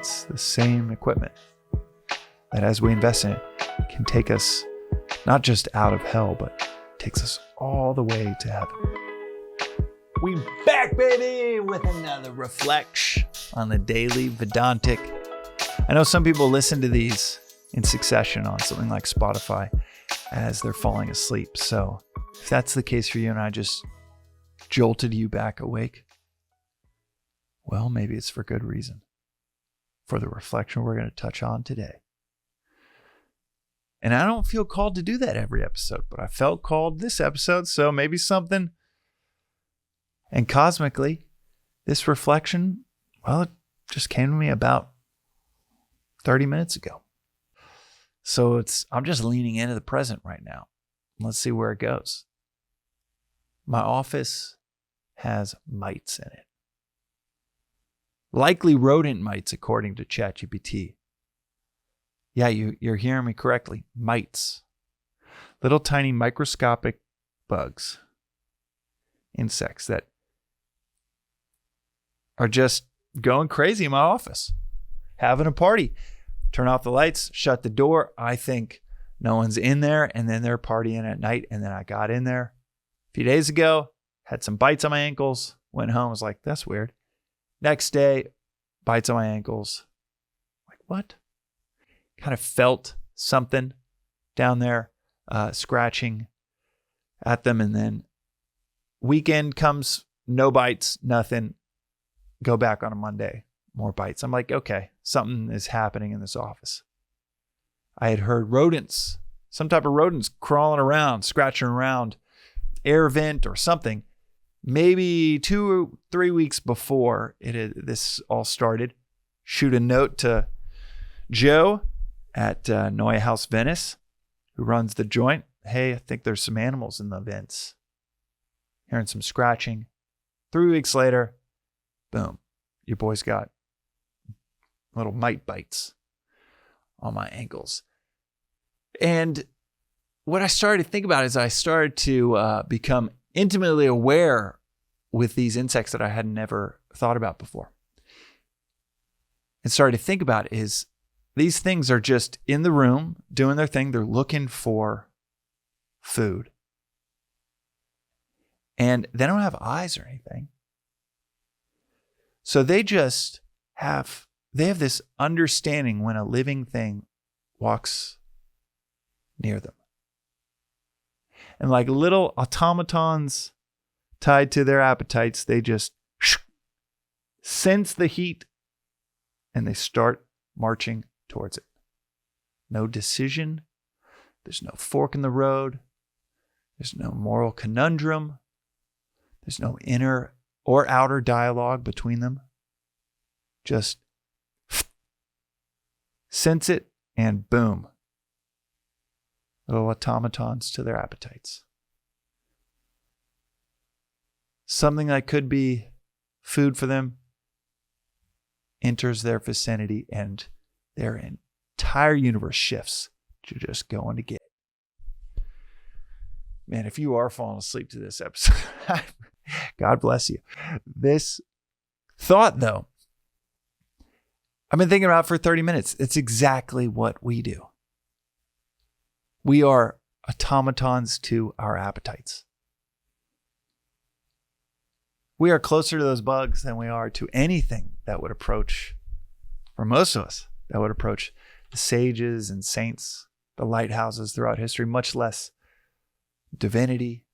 It's the same equipment that as we invest in it can take us not just out of hell, but takes us all the way to heaven. We back, baby, with another reflection on the daily Vedantic. I know some people listen to these in succession on something like Spotify as they're falling asleep. So if that's the case for you and I just jolted you back awake, well, maybe it's for good reason. For the reflection we're going to touch on today. And I don't feel called to do that every episode, but I felt called this episode, so maybe something. And cosmically, this reflection, well, it just came to me about 30 minutes ago. So I'm just leaning into the present right now. Let's see where it goes. My office has mites in it. Likely rodent mites, according to ChatGPT. Yeah, you're hearing me correctly. Mites. Little tiny microscopic bugs. Insects that are just going crazy in my office. Having a party. Turn off the lights, shut the door. I think no one's in there, and then they're partying at night. And then I got in there a few days ago, had some bites on my ankles, went home, was like, that's weird. Next day, bites on my ankles. Like, what? Kind of felt something down there, scratching at them. And then weekend comes, no bites, nothing. Go back on a Monday, more bites. I'm like, okay, something is happening in this office. I had heard rodents, some type of rodents crawling around, scratching around, air vent or something. Maybe 2 or 3 weeks before this all started, shoot a note to Joe at Neue House Venice, who runs the joint. Hey, I think there's some animals in the vents. Hearing some scratching. 3 weeks later, boom, your boy's got little mite bites on my ankles. And what I started to think about is I started to become intimately aware with these insects that I had never thought about before. And started to think about is these things are just in the room doing their thing. They're looking for food. And they don't have eyes or anything. So they have this understanding when a living thing walks near them. And like little automatons tied to their appetites, they just sense the heat and they start marching towards it. No decision. There's no fork in the road. There's no moral conundrum. There's no inner or outer dialogue between them. Just sense it and boom. Little automatons to their appetites. Something that could be food for them enters their vicinity and their entire universe shifts to just going to get it. Man, if you are falling asleep to this episode, God bless you. This thought, though, I've been thinking about for 30 minutes. It's exactly what we do. We are automatons to our appetites. We are closer to those bugs than we are to anything that would approach, for most of us, that would approach the sages and saints, the lighthouses throughout history, much less divinity,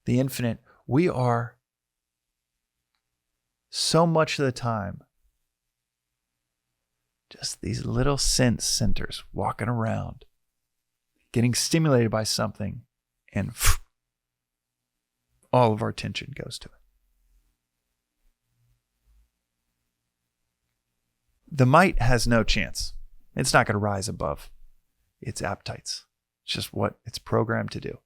the infinite. We are so much of the time just these little sense centers walking around, getting stimulated by something, and all of our attention goes to it. The mite has no chance. It's not going to rise above its appetites. It's just what it's programmed to do.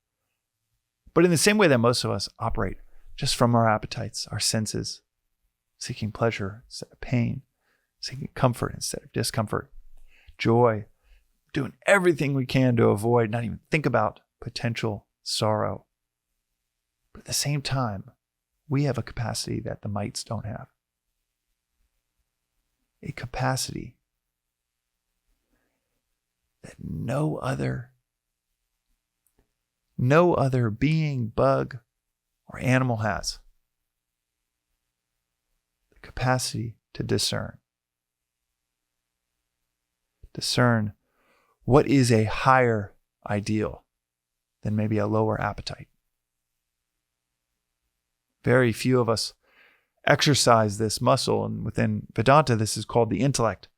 But in the same way that most of us operate just from our appetites, our senses, seeking pleasure instead of pain, seeking comfort instead of discomfort, joy, doing everything we can to avoid, not even think about potential sorrow. But at the same time, we have a capacity that the mites don't have. a capacity that no other being, bug, or animal has. The capacity to discern. Discern what is a higher ideal than maybe a lower appetite. Very few of us exercise this muscle, and within Vedanta, this is called the intellect.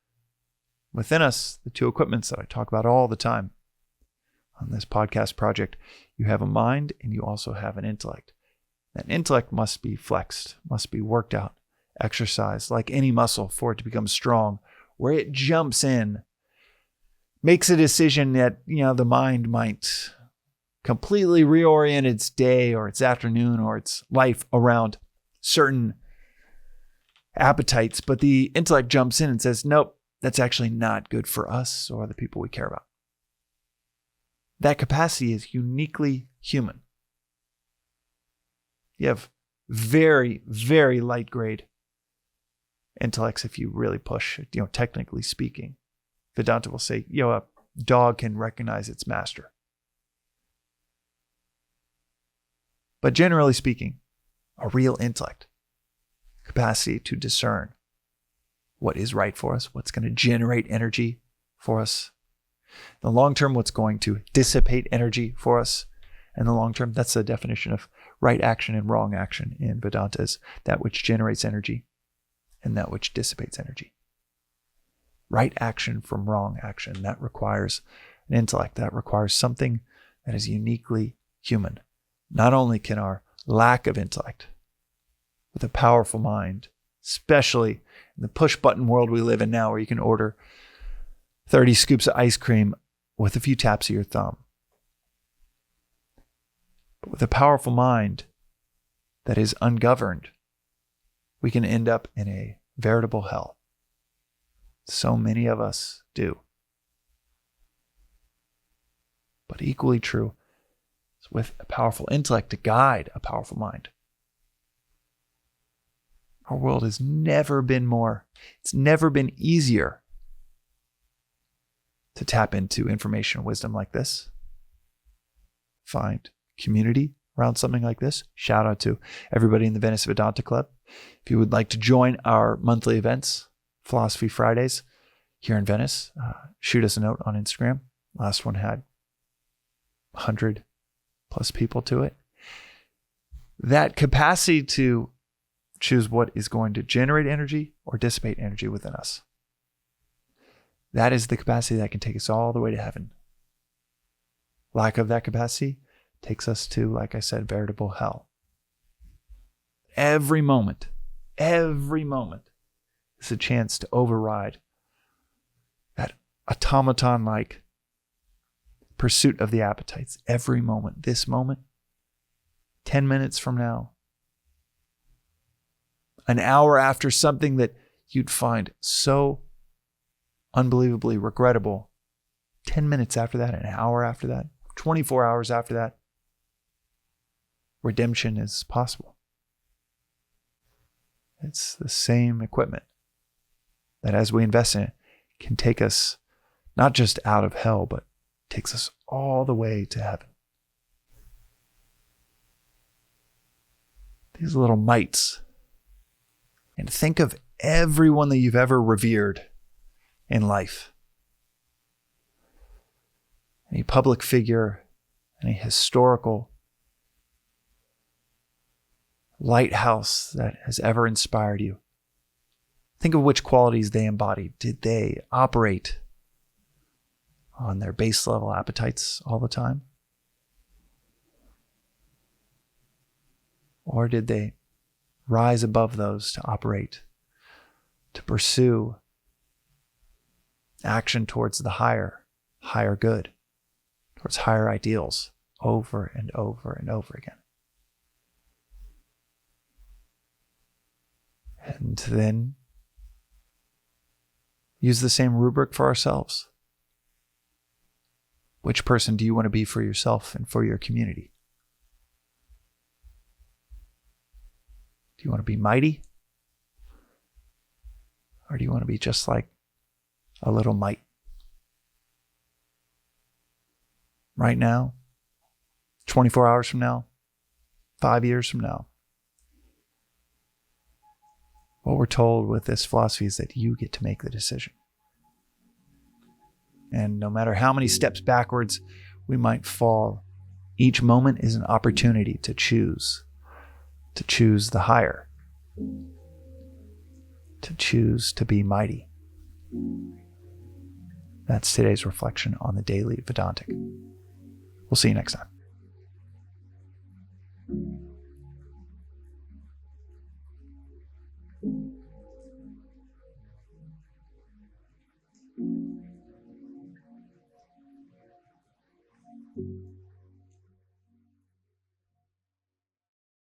Within us, the two equipments that I talk about all the time on this podcast project, you have a mind and you also have an intellect. That intellect must be flexed, must be worked out, exercised like any muscle for it to become strong, where it jumps in, makes a decision that, the mind might completely reorient its day or its afternoon or its life around certain appetites, but the intellect jumps in and says, nope, that's actually not good for us or the people we care about. That capacity is uniquely human. You have very, very light grade intellects if you really push, technically speaking. Vedanta will say, a dog can recognize its master. But generally speaking, a real intellect, capacity to discern what is right for us, what's going to generate energy for us. In the long term, what's going to dissipate energy for us. In the long term, that's the definition of right action and wrong action in Vedanta, is that which generates energy and that which dissipates energy. Right action from wrong action, that requires an intellect, that requires something that is uniquely human. Not only can our lack of intellect, with a powerful mind, especially in the push button world we live in now, where you can order 30 scoops of ice cream with a few taps of your thumb. But with a powerful mind that is ungoverned, we can end up in a veritable hell. So many of us do. But equally true is with a powerful intellect to guide a powerful mind. Our world has never been it's never been easier to tap into information and wisdom like this. Find community around something like this. Shout out to everybody in the Venice Vedanta Club. If you would like to join our monthly events, Philosophy Fridays here in Venice, shoot us a note on Instagram. Last one had 100 plus people to it. That capacity to choose what is going to generate energy or dissipate energy within us. That is the capacity that can take us all the way to heaven. Lack of that capacity takes us to, like I said, veritable hell. Every moment is a chance to override that automaton-like pursuit of the appetites. Every moment, this moment, 10 minutes from now, an hour after something that you'd find so unbelievably regrettable, 10 minutes after that, an hour after that, 24 hours after that, redemption is possible. It's the same equipment that, as we invest in it, can take us not just out of hell, but takes us all the way to heaven. These little mites. And think of everyone that you've ever revered in life. Any public figure, any historical lighthouse that has ever inspired you. Think of which qualities they embodied. Did they operate on their base level appetites all the time? Or did they rise above those to operate, to pursue action towards the higher good, towards higher ideals over and over and over again? And then use the same rubric for ourselves. Which person do you want to be for yourself and for your community? Do you want to be mighty? Or do you want to be just like a little mite? Right now, 24 hours from now, 5 years from now. What we're told with this philosophy is that you get to make the decision. And no matter how many steps backwards we might fall, each moment is an opportunity to choose the higher, to choose to be mighty. That's today's reflection on the daily Vedantic. We'll see you next time.